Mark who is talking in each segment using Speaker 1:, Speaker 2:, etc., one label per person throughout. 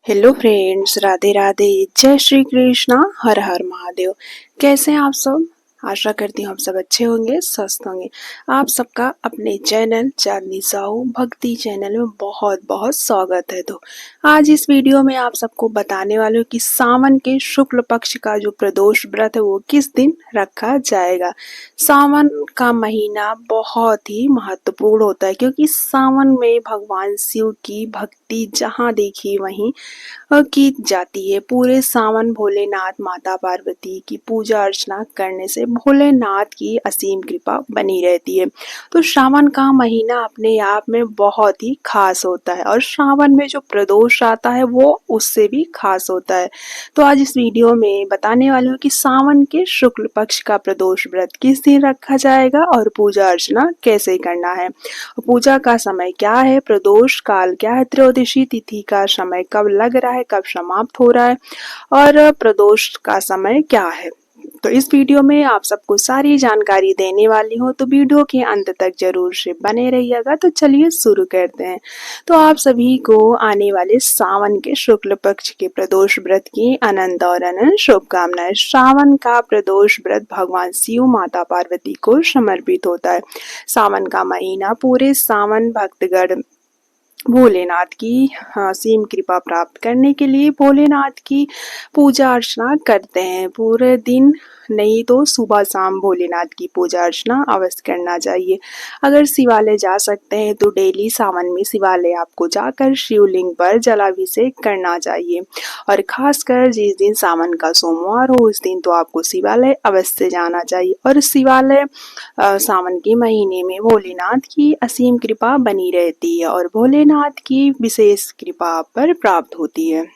Speaker 1: Hello friends, Radhe Radhe, जय श्री कृष्णा, हर हर महादेव। कैसे हैं आप सब? आशा करती हूँ आप सब अच्छे होंगे, स्वस्थ होंगे। आप सबका अपने चैनल चांदनी साहू भक्ति चैनल में बहुत बहुत स्वागत है। तो आज इस वीडियो में आप सबको बताने वाले हूँ कि सावन के शुक्ल पक्ष का जो प्रदोष व्रत है वो किस दिन रखा जाएगा। सावन का महीना बहुत ही महत्वपूर्ण होता है क्योंकि सावन में भगवान शिव की भक्ति जहाँ देखी वहीं की जाती है। पूरे सावन भोलेनाथ माता पार्वती की पूजा अर्चना करने से भोलेनाथ की असीम कृपा बनी रहती है। तो श्रावण का महीना अपने आप में बहुत ही खास होता है और श्रावण में जो प्रदोष आता है वो उससे भी खास होता है। तो आज इस वीडियो में बताने वाली हूँ कि सावन के शुक्ल पक्ष का प्रदोष व्रत किस दिन रखा जाएगा और पूजा अर्चना कैसे करना है। पूजा का समय क्या है, प्रदोष काल क्या है, त्रयोदशी तिथि का समय कब लग रहा है, कब समाप्त हो रहा है और प्रदोष का समय क्या है। तो इस वीडियो में आप सबको सारी जानकारी देने वाली हूँ, तो वीडियो के अंत तक जरूर से बने रहिएगा। तो चलिए शुरू करते हैं। तो आप सभी को आने वाले सावन के शुक्ल पक्ष के प्रदोष व्रत की अनंत और अनंत शुभकामनाएं। सावन का प्रदोष व्रत भगवान शिव माता पार्वती को समर्पित होता है। सावन का महीना पूरे सावन भक्तगण भोलेनाथ की असीम कृपा प्राप्त करने के लिए भोलेनाथ की पूजा अर्चना करते हैं। पूरे दिन नहीं तो सुबह शाम भोलेनाथ की पूजा अर्चना अवश्य करना चाहिए। अगर शिवालय जा सकते हैं तो डेली सावन में शिवालय आपको जाकर शिवलिंग पर जलाभिषेक करना चाहिए और खासकर जिस दिन सावन का सोमवार हो उस दिन तो आपको शिवालय अवश्य जाना चाहिए। और शिवालय सावन के महीने में भोलेनाथ की असीम कृपा बनी रहती है और भोलेनाथ की विशेष कृपा पर प्राप्त होती है।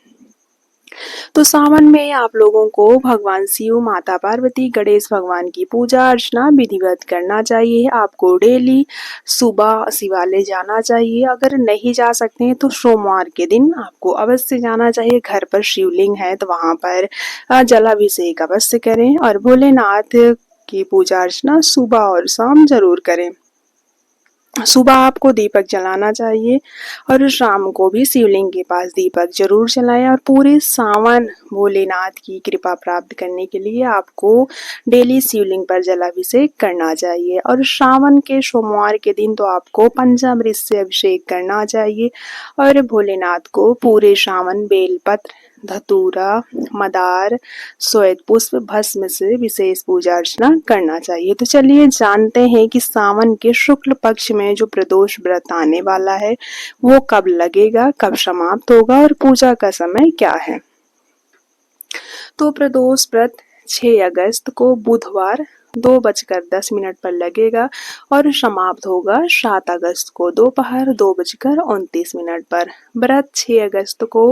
Speaker 1: तो सावन में आप लोगों को भगवान शिव माता पार्वती गणेश भगवान की पूजा अर्चना विधिवत करना चाहिए। आपको डेली सुबह शिवालय जाना चाहिए। अगर नहीं जा सकते हैं तो सोमवार के दिन आपको अवश्य जाना चाहिए। घर पर शिवलिंग है तो वहां पर जलाभिषेक अवश्य करें और भोलेनाथ की पूजा अर्चना सुबह और शाम जरूर करें। सुबह आपको दीपक जलाना चाहिए और शाम को भी शिवलिंग के पास दीपक जरूर जलाएं। और पूरे सावन भोलेनाथ की कृपा प्राप्त करने के लिए आपको डेली शिवलिंग पर जलाभिषेक करना चाहिए। और सावन के सोमवार के दिन तो आपको पंचामृत से अभिषेक करना चाहिए और भोलेनाथ को पूरे सावन बेलपत्र, धतूरा, मदार, श्वेत पुष्प, भस्म से विशेष पूजा अर्चना करना चाहिए। तो चलिए जानते हैं कि सावन के शुक्ल पक्ष में जो प्रदोष व्रत आने वाला है वो कब लगेगा, कब समाप्त होगा और पूजा का समय क्या है। तो प्रदोष व्रत 6 अगस्त को बुधवार 2:10 पर लगेगा और समाप्त होगा 7 अगस्त को दोपहर 2:29 पर। व्रत 6 अगस्त को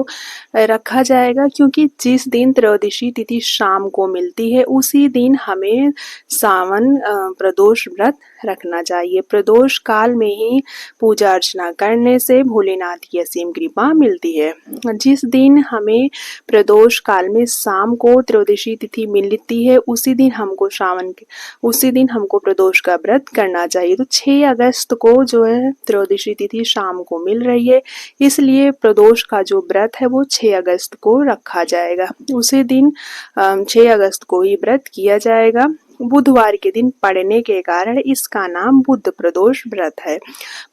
Speaker 1: रखा जाएगा क्योंकि जिस दिन त्रयोदशी तिथि शाम को मिलती है उसी दिन हमें सावन प्रदोष व्रत रखना चाहिए। प्रदोष काल में ही पूजा अर्चना करने से भोलेनाथ की असीम कृपा मिलती है। जिस दिन हमें प्रदोष काल में शाम को त्रयोदशी तिथि मिलती है उसी दिन हमको प्रदोष का व्रत करना चाहिए। तो 6 अगस्त को जो है त्रयोदशी तिथि शाम को मिल रही है, इसलिए प्रदोष का जो व्रत है वो 6 अगस्त को रखा जाएगा। उसी दिन 6 अगस्त को ही व्रत किया जाएगा। बुधवार के दिन पड़ने के कारण इसका नाम बुध प्रदोष व्रत है।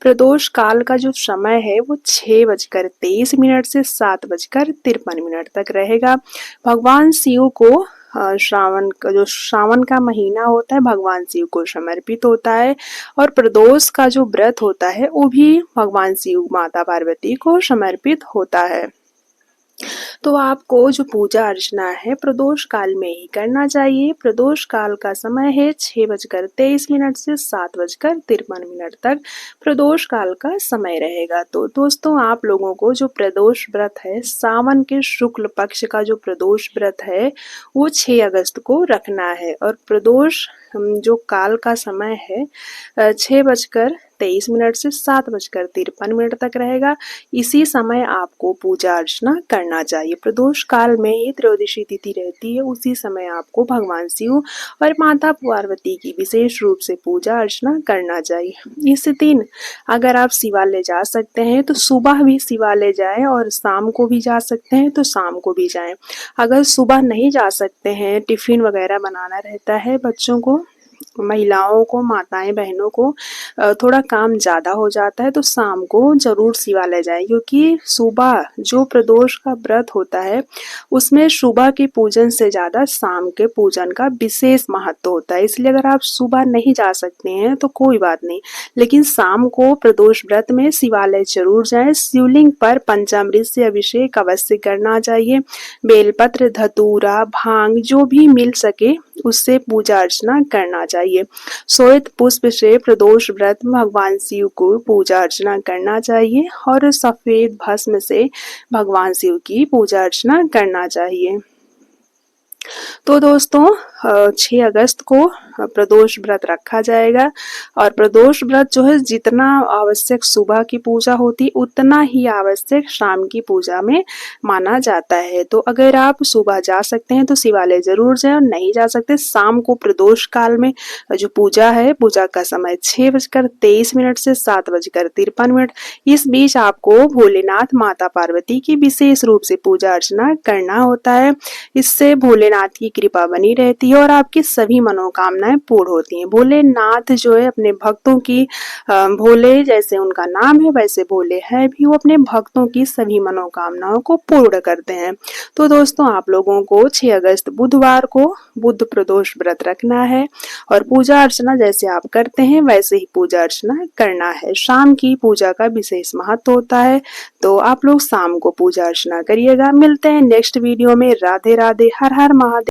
Speaker 1: प्रदोष काल का जो समय है वो 6:23 से 7:53 तक रहेगा। भगवान शिव को श्रावण का महीना होता है भगवान शिव को समर्पित होता है और प्रदोष का जो व्रत होता है वो भी भगवान शिव माता पार्वती को समर्पित होता है। तो आपको जो पूजा अर्चना है प्रदोष काल में ही करना चाहिए। प्रदोष काल का समय है 6:23 से 7:53 तक प्रदोष काल का समय रहेगा। तो दोस्तों आप लोगों को जो प्रदोष व्रत है सावन के शुक्ल पक्ष का जो प्रदोष व्रत है वो 6 अगस्त को रखना है और प्रदोष जो काल का समय है 6:23 6:23 से 7:53 तक रहेगा। इसी समय आपको पूजा अर्चना करना चाहिए। प्रदोष काल में ही त्रयोदशी तिथि रहती है, उसी समय आपको भगवान शिव और माता पार्वती की विशेष रूप से पूजा अर्चना करना चाहिए। इस दिन अगर आप शिवालय जा सकते हैं तो सुबह भी शिवालय जाएं और शाम को भी जा सकते हैं तो शाम को भी जाएं। अगर सुबह नहीं जा सकते हैं, टिफिन वगैरह बनाना रहता है बच्चों को, महिलाओं को, माताएं बहनों को थोड़ा काम ज़्यादा हो जाता है तो शाम को ज़रूर शिवालय जाएं, क्योंकि सुबह जो प्रदोष का व्रत होता है उसमें सुबह के पूजन से ज़्यादा शाम के पूजन का विशेष महत्व होता है। इसलिए अगर आप सुबह नहीं जा सकते हैं तो कोई बात नहीं, लेकिन शाम को प्रदोष व्रत में शिवालय जरूर जाएं। शिवलिंग पर पंचामृत से अभिषेक अवश्य करना चाहिए। बेलपत्र, धतूरा, भांग जो भी मिल सके उससे पूजा अर्चना करना चाहिए। श्वेत पुष्प से प्रदोष व्रत में भगवान शिव को पूजा अर्चना करना चाहिए और सफेद भस्म से भगवान शिव की पूजा अर्चना करना चाहिए। तो दोस्तों 6 अगस्त को प्रदोष व्रत रखा जाएगा और प्रदोष व्रत जो है जितना आवश्यक सुबह की पूजा होती उतना ही आवश्यक शाम की पूजा में माना जाता है। तो अगर आप सुबह जा सकते हैं तो शिवालय जरूर जाएं और नहीं जा सकते शाम को प्रदोष काल में जो पूजा है, पूजा का समय 6:23 से 7:53। इस बीच आपको भोलेनाथ माता पार्वती की विशेष रूप से पूजा अर्चना करना होता है। इससे भोलेनाथ की कृपा बनी रहती है और आपकी सभी मनोकामनाएं पूर्ण होती हैं। भोलेनाथ जो है अपने भक्तों की भोले जैसे उनका नाम है वैसे भोले है भी, वो अपने भक्तों की सभी मनोकामनाओं को पूर्ण करते हैं। तो दोस्तों आप लोगों को 6 अगस्त बुधवार को बुध प्रदोष व्रत रखना है और पूजा अर्चना जैसे आप करते हैं वैसे ही पूजा अर्चना करना है। शाम की पूजा का विशेष महत्व होता है, तो आप लोग शाम को पूजा अर्चना करिएगा। मिलते हैं नेक्स्ट वीडियो में। राधे राधे, हर हर महादेव।